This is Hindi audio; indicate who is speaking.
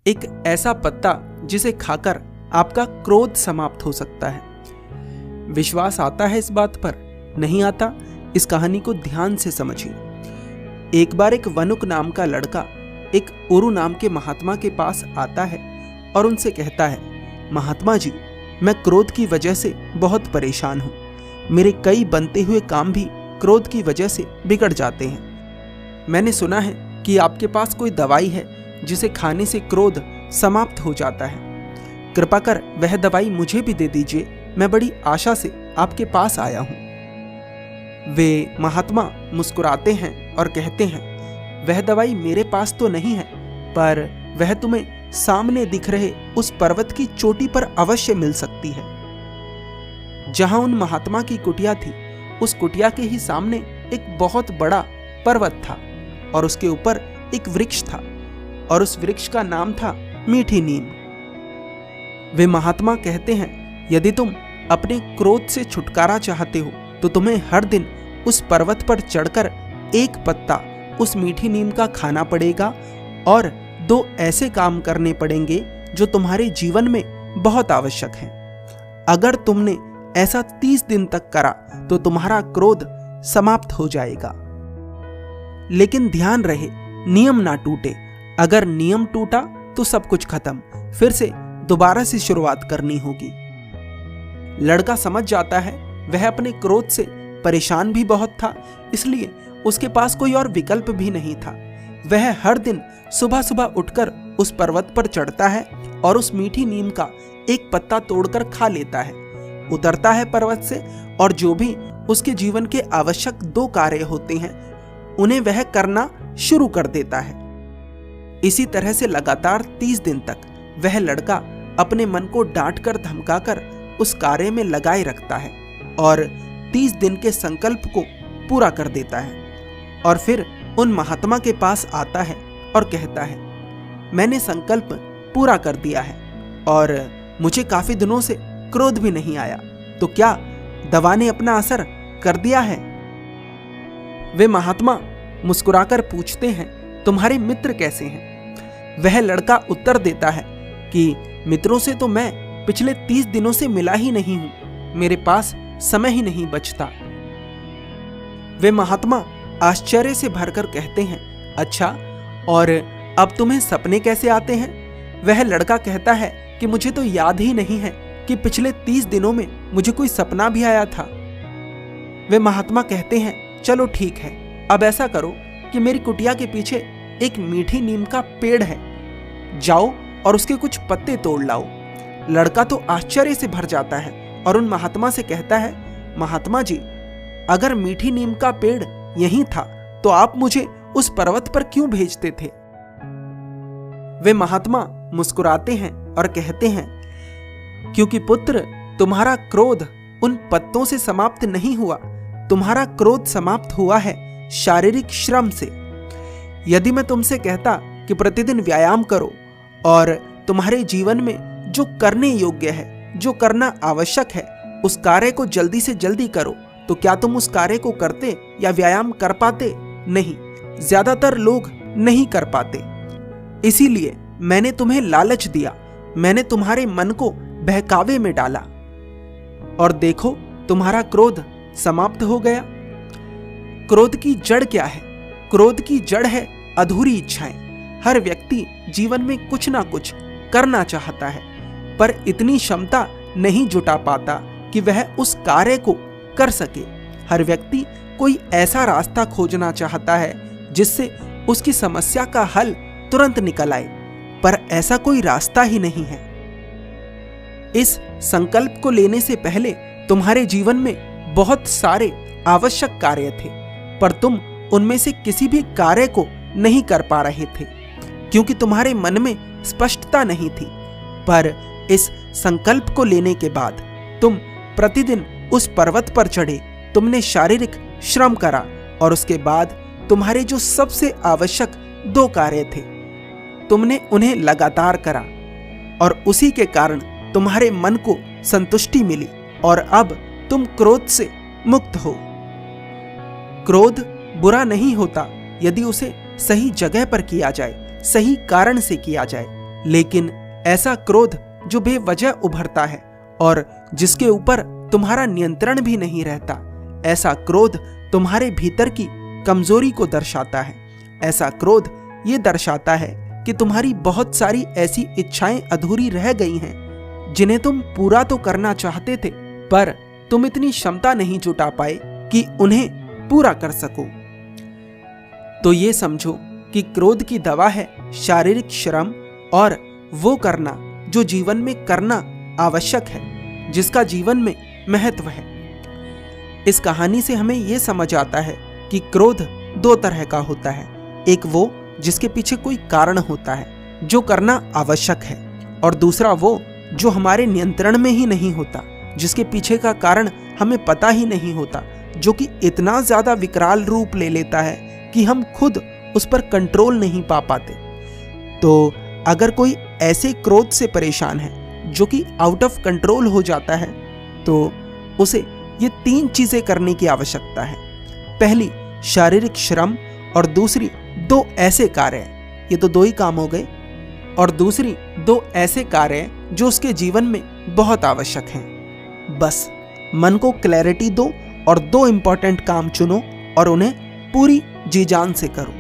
Speaker 1: एक ऐसा पत्ता जिसे खाकर आपका क्रोध समाप्त हो सकता है। विश्वास आता है इस बात पर? नहीं आता? इस कहानी को ध्यान से समझिए। एक बार एक वनुक नाम का लड़का एक उरु नाम के महात्मा के पास आता है और उनसे कहता है, महात्मा जी, मैं क्रोध की वजह से बहुत परेशान हूँ। मेरे कई बनते हुए काम भी क्रोध की वजह से बिगड़ जाते हैं। मैंने सुना है कि आपके पास कोई दवाई है जिसे खाने से क्रोध समाप्त हो जाता है। कृपा कर वह दवाई मुझे भी दे दीजिए, मैं बड़ी आशा से आपके पास आया हूँ। वे महात्मा मुस्कुराते हैं और कहते हैं, वह दवाई मेरे पास तो नहीं है, पर वह तुम्हें सामने दिख रहे उस पर्वत की चोटी पर अवश्य मिल सकती है। जहां उन महात्मा की कुटिया थी, उस कुटिया के ही सामने एक बहुत बड़ा पर्वत था और उसके ऊपर एक वृक्ष था और उस वृक्ष का नाम था मीठी नीम। वे महात्मा कहते हैं, यदि तुम अपने क्रोध से छुटकारा चाहते हो तो तुम्हें हर दिन उस पर्वत पर चढ़कर एक पत्ता उस मीठी नीम का खाना पड़ेगा और 2 ऐसे काम करने पड़ेंगे जो तुम्हारे जीवन में बहुत आवश्यक हैं। अगर तुमने ऐसा 30 दिन तक करा तो तुम्हारा क्रोध समाप्त हो जाएगा। लेकिन ध्यान रहे, नियम ना टूटे। अगर नियम टूटा तो सब कुछ खत्म, फिर से दोबारा से शुरुआत करनी होगी। लड़का समझ जाता है वह अपने क्रोध से परेशान भी बहुत था, इसलिए उसके पास कोई और विकल्प भी नहीं था। वह हर दिन सुबह सुबह उठकर उस पर्वत पर चढ़ता है और उस मीठी नीम का एक पत्ता तोड़कर खा लेता है, उतरता है पर्वत से और जो भी उसके जीवन के आवश्यक 2 कार्य होते हैं उन्हें वह करना शुरू कर देता है। इसी तरह से लगातार 30 दिन तक वह लड़का अपने मन को डांट कर धमका कर उस कार्य में लगाए रखता है और 30 दिन के संकल्प को पूरा कर देता है और फिर उन महात्मा के पास आता है और कहता है, मैंने संकल्प पूरा कर दिया है और मुझे काफी दिनों से क्रोध भी नहीं आया, तो क्या दवा ने अपना असर कर दिया है? वे महात्मा मुस्कुराकर पूछते हैं, तुम्हारे मित्र कैसे हैं? वह लड़का उत्तर देता है कि मित्रों से तो मैं पिछले 30 दिनों से मिला ही नहीं हूं, मेरे पास समय ही नहीं बचता। वे महात्मा आश्चर्य से भरकर कहते हैं, अच्छा, और अब तुम्हें सपने कैसे आते हैं? वह लड़का कहता है कि मुझे तो याद ही नहीं है कि पिछले 30 दिनों में मुझे कोई सपना भी आया था। वे महात्मा कहते हैं, चलो ठीक है, अब ऐसा करो कि मेरी कुटिया के पीछे एक मीठी नीम का पेड़ है, जाओ और उसके कुछ पत्ते तोड़ लाओ। लड़का तो आश्चर्य से भर जाता है और उन महात्मा से कहता है, महात्मा जी, अगर मीठी नीम का पेड़ यहीं था तो आप मुझे उस पर्वत पर क्यों भेजते थे? वे महात्मा मुस्कुराते हैं और कहते हैं, क्योंकि पुत्र, तुम्हारा क्रोध उन पत्तों से समाप्त नहीं हुआ, तुम्हारा क्रोध समाप्त हुआ है शारीरिक श्रम से। यदि मैं तुमसे कहता कि प्रतिदिन व्यायाम करो और तुम्हारे जीवन में जो करने योग्य है, जो करना आवश्यक है, उस कार्य को जल्दी से जल्दी करो, तो क्या तुम उस कार्य को करते या व्यायाम कर पाते? नहीं, ज्यादातर लोग नहीं कर पाते। इसीलिए मैंने तुम्हें लालच दिया, मैंने तुम्हारे मन को बहकावे में डाला और देखो तुम्हारा क्रोध समाप्त हो गया। क्रोध की जड़ क्या है? क्रोध की जड़ है अधूरी इच्छाएं। हर व्यक्ति जीवन में कुछ ना कुछ करना चाहता है, पर इतनी क्षमता नहीं जुटा पाता कि वह उस कार्य को कर सके। हर व्यक्ति कोई ऐसा रास्ता खोजना चाहता है जिससे उसकी समस्या का हल तुरंत निकल आए, पर ऐसा कोई रास्ता ही नहीं है। इस संकल्प को लेने से पहले तुम्हारे जीवन में बहुत सारे आवश्यक कार्य थे, पर तुम उनमें से किसी भी कार्य को नहीं कर पा रहे थे क्योंकि तुम्हारे मन में स्पष्टता नहीं थी। पर इस संकल्प को लेने के बाद तुम प्रतिदिन उस पर्वत पर चढ़े, तुमने शारीरिक श्रम करा और उसके बाद तुम्हारे जो सबसे आवश्यक 2 कार्य थे, तुमने उन्हें लगातार करा और उसी के कारण तुम्हारे मन को संतुष्टि मिली और अब तुम क्रोध से मुक्त हो। क्रोध बुरा नहीं होता यदि उसे सही जगह पर किया जाए, सही कारण से किया जाए। लेकिन ऐसा क्रोध जो बेवजह उभरता है और जिसके ऊपर तुम्हारा नियंत्रण भी नहीं रहता, ऐसा क्रोध तुम्हारे भीतर की कमजोरी को दर्शाता है। ऐसा क्रोध ये दर्शाता है कि तुम्हारी बहुत सारी ऐसी इच्छाएं अधूरी रह गई हैं जिन्हें तुम पूरा तो करना चाहते थे, पर तुम इतनी क्षमता नहीं जुटा पाए कि उन्हें पूरा कर सको। तो ये समझो कि क्रोध की दवा है शारीरिक श्रम और वो करना जो जीवन में करना आवश्यक है, जिसका जीवन में महत्व है। इस कहानी से हमें यह समझ आता है कि क्रोध दो तरह का होता है। एक वो जिसके पीछे कोई कारण होता है जो करना आवश्यक है, और दूसरा वो जो हमारे नियंत्रण में ही नहीं होता, जिसके पीछे का कारण हमें पता ही नहीं होता, जो कि इतना ज्यादा विकराल रूप ले लेता है कि हम खुद उस पर कंट्रोल नहीं पा पाते। तो अगर कोई ऐसे क्रोध से परेशान है जो कि आउट ऑफ कंट्रोल हो जाता है, तो उसे ये 3 चीजें करने की आवश्यकता है। पहली, शारीरिक श्रम, और दूसरी 2 ऐसे कार्य, ये तो 2 ही काम हो गए, और दूसरी 2 ऐसे कार्य जो उसके जीवन में बहुत आवश्यक हैं। बस मन को क्लैरिटी दो और 2 इंपॉर्टेंट काम चुनो और उन्हें पूरी जी जान से करो।